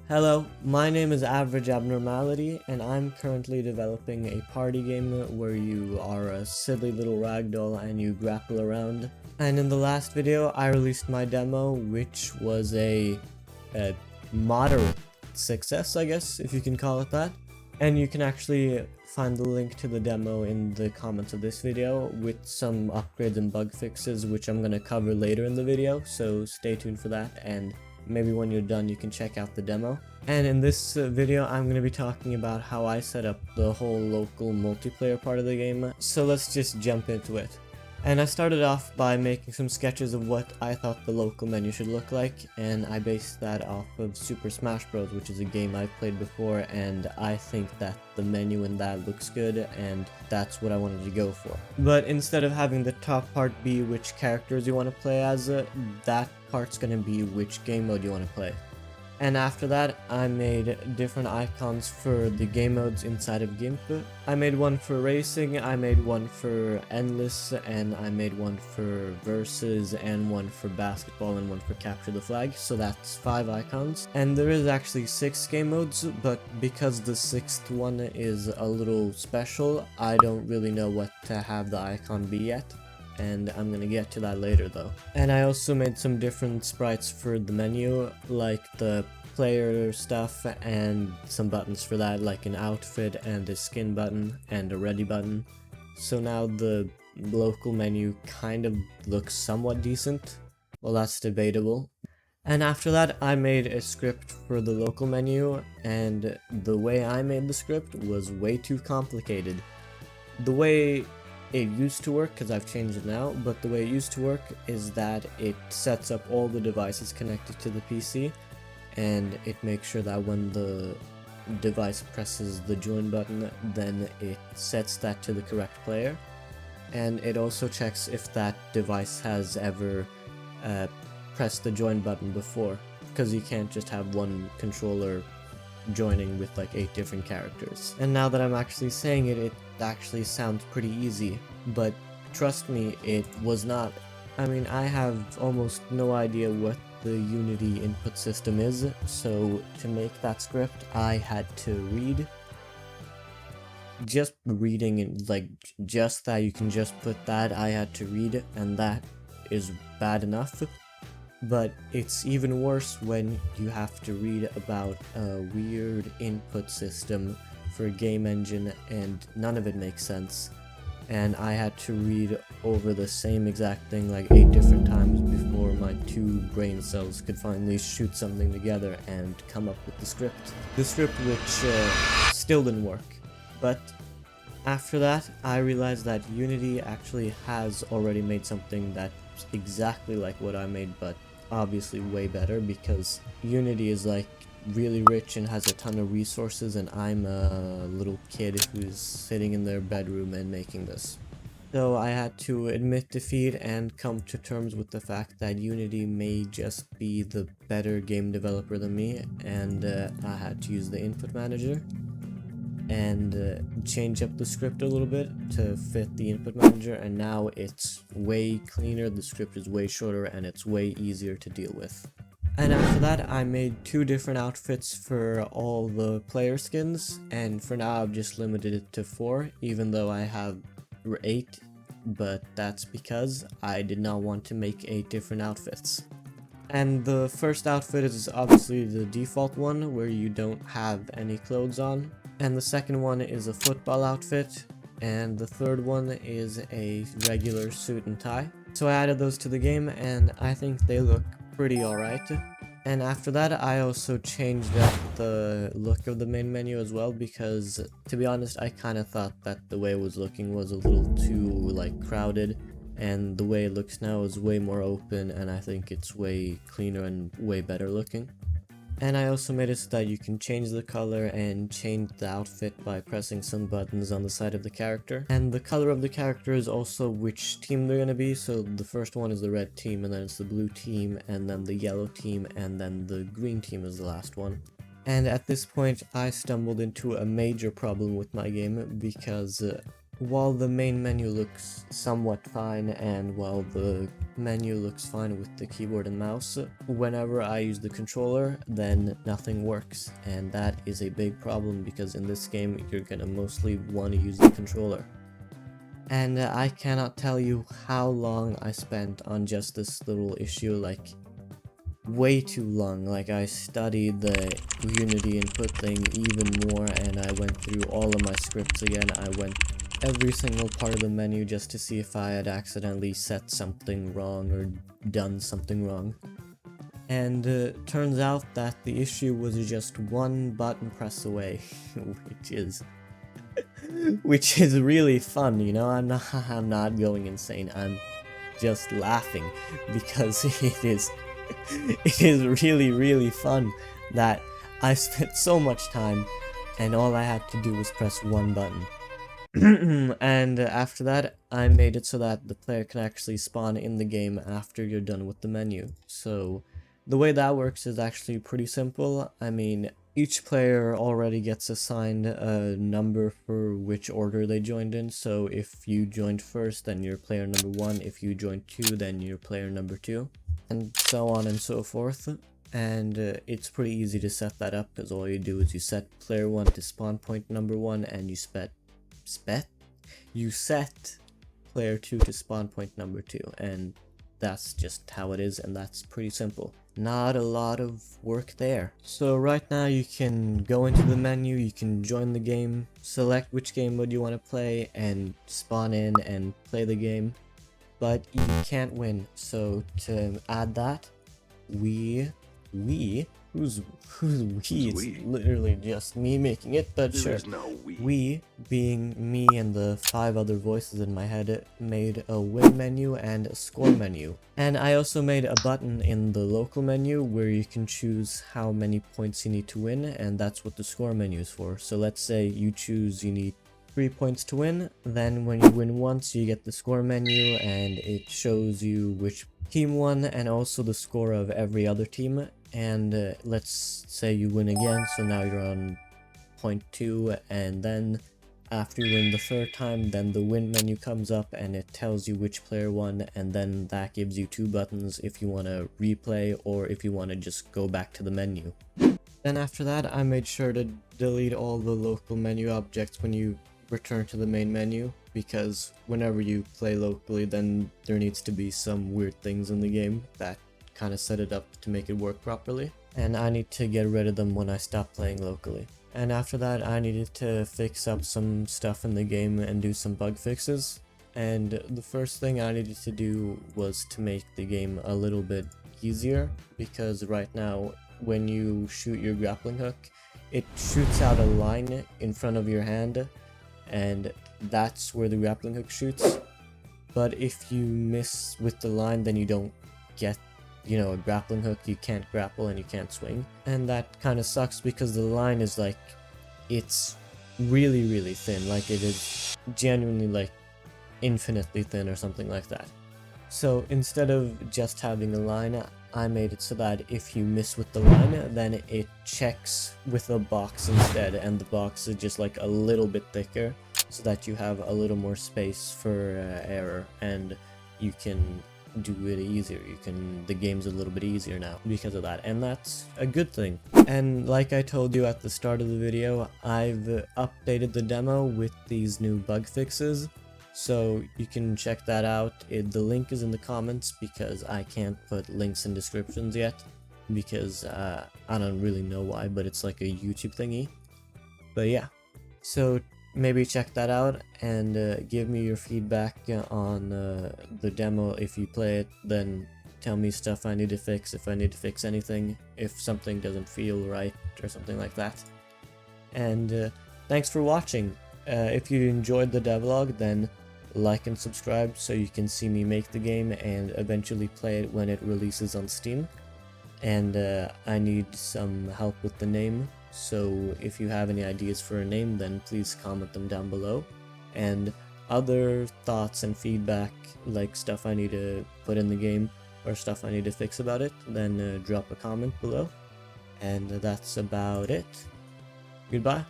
Hello, my name is Average-Abnormality, and I'm currently developing a party game where you are a silly little ragdoll and you grapple around. And in the last video, I released my demo, which was a moderate success, I guess, if you can call it that. And you can actually find the link to the demo in the comments of this video with some upgrades and bug fixes, which I'm going to cover later in the video, so stay tuned for that, and maybe when you're done you can check out the demo. And in this video I'm going to be talking about how I set up the whole local multiplayer part of the game, so let's just jump into it. And I started off by making some sketches of what I thought the local menu should look like, and I based that off of Super Smash Bros, which is a game I've played before, and I think that the menu in that looks good, and that's what I wanted to go for. But instead of having the top part be which characters you want to play as, that part's gonna be which game mode you want to play. And after that, I made different icons for the game modes inside of GIMP. I made one for racing, I made one for endless, and I made one for versus, and one for basketball, and one for capture the flag, so that's 5 icons. And there is actually 6 game modes, but because the 6th one is a little special, I don't really know what to have the icon be yet. And I'm gonna get to that later though. And I also made some different sprites for the menu, like the player stuff and some buttons for that, like an outfit and a skin button and a ready button. So now the local menu kind of looks somewhat decent. Well, that's debatable. And after that, I made a script for the local menu, and the way I made the script was way too complicated. The way it used to work, because I've changed it now, but the way it used to work is that it sets up all the devices connected to the PC, and it makes sure that when the device presses the join button, then it sets that to the correct player, and it also checks if that device has ever pressed the join button before, because you can't just have one controller joining with like 8 different characters. And now that I'm actually saying it, it actually sounds pretty easy, but trust me, it was not. I mean, I have almost no idea what the Unity input system is, so to make that script I had to read. Just reading, and like just that, you can just put that, I had to read, and that is bad enough. But it's even worse when you have to read about a weird input system for a game engine and none of it makes sense. And I had to read over the same exact thing like 8 different times before my 2 brain cells could finally shoot something together and come up with the script. The script which still didn't work. But after that, I realized that Unity actually has already made something that's exactly like what I made, but obviously way better, because Unity is like really rich and has a ton of resources, and I'm a little kid who's sitting in their bedroom and making this. So I had to admit defeat and come to terms with the fact that Unity may just be the better game developer than me, and I had to use the input manager and change up the script a little bit to fit the input manager, and now it's way cleaner, the script is way shorter, and it's way easier to deal with. And after that, I made 2 different outfits for all the player skins, and for now I've just limited it to 4, even though I have 8, but that's because I did not want to make 8 different outfits. And the first outfit is obviously the default one, where you don't have any clothes on. And the second one is a football outfit, and the third one is a regular suit and tie. So I added those to the game, and I think they look pretty alright. And after that, I also changed up the look of the main menu as well, because to be honest, I kind of thought that the way it was looking was a little too like crowded, and the way it looks now is way more open, and I think it's way cleaner and way better looking. And I also made it so that you can change the color and change the outfit by pressing some buttons on the side of the character. And the color of the character is also which team they're gonna be, so the first one is the red team, and then it's the blue team, and then the yellow team, and then the green team is the last one. And at this point I stumbled into a major problem with my game, because while the main menu looks somewhat fine and while the menu looks fine with the keyboard and mouse, whenever I use the controller, then nothing works, and that is a big problem because in this game you're gonna mostly want to use the controller. And I cannot tell you how long I spent on just this little issue, like way too long. Like I studied the Unity input thing even more, and I went through all of my scripts again. I went every single part of the menu just to see if I had accidentally set something wrong or done something wrong. And turns out that the issue was just one button press away, which is really fun, you know. I'm not going insane. I'm just laughing because it is really fun that I spent so much time and all I had to do was press one button. And after that, I made it so that the player can actually spawn in the game after you're done with the menu. So the way that works is actually pretty simple. I mean, each player already gets assigned a number for which order they joined in. So if you joined first, then you're player number 1. If you joined 2, then you're player number 2. And so on and so forth. And it's pretty easy to set that up, because all you do is you set player 1 to spawn point number 1, and you set player 2 to spawn point number 2, and that's just how it is, and that's pretty simple. Not a lot of work there. So right now you can go into the menu, you can join the game, select which game mode you want to play, and spawn in and play the game. But you can't win, so to add that, who's we? It's literally just me making it, but sure. No we, being me and the 5 other voices in my head, made a win menu and a score menu. And I also made a button in the local menu where you can choose how many points you need to win, and that's what the score menu is for. So let's say you choose you need 3 points to win, then when you win once you get the score menu and it shows you which team won and also the score of every other team. And let's say you win again, so now you're on point 2, and then after you win the 3rd time, then the win menu comes up and it tells you which player won, and then that gives you 2 buttons if you want to replay or if you want to just go back to the menu. Then after that, I made sure to delete all the local menu objects when you return to the main menu, because whenever you play locally, then there needs to be some weird things in the game that kind of set it up to make it work properly, and I need to get rid of them when I stop playing locally. And after that, I needed to fix up some stuff in the game and do some bug fixes, and the first thing I needed to do was to make the game a little bit easier, because right now when you shoot your grappling hook, it shoots out a line in front of your hand, and that's where the grappling hook shoots. But if you miss with the line, then you don't get, you know, a grappling hook. You can't grapple and you can't swing, and that kind of sucks because the line is like, it's really thin, like it is genuinely like infinitely thin or something like that. So instead of just having a line, I made it so that if you miss with the line, then it checks with a box instead, and the box is just like a little bit thicker so that you have a little more space for error, and you can do it easier. The game's a little bit easier now because of that, and that's a good thing. And like I told you at the start of the video, I've updated the demo with these new bug fixes, so you can check that out. The link is in the comments because I can't put links in descriptions yet because I don't really know why, but it's like a YouTube thingy. But yeah, so maybe check that out and give me your feedback on the demo. If you play it, then tell me stuff I need to fix, if I need to fix anything, if something doesn't feel right or something like that. And thanks for watching. If you enjoyed the devlog, then like and subscribe so you can see me make the game and eventually play it when it releases on Steam. And I need some help with the name, so if you have any ideas for a name, then please comment them down below. And other thoughts and feedback, like stuff I need to put in the game or stuff I need to fix about it, then drop a comment below. And that's about it. Goodbye.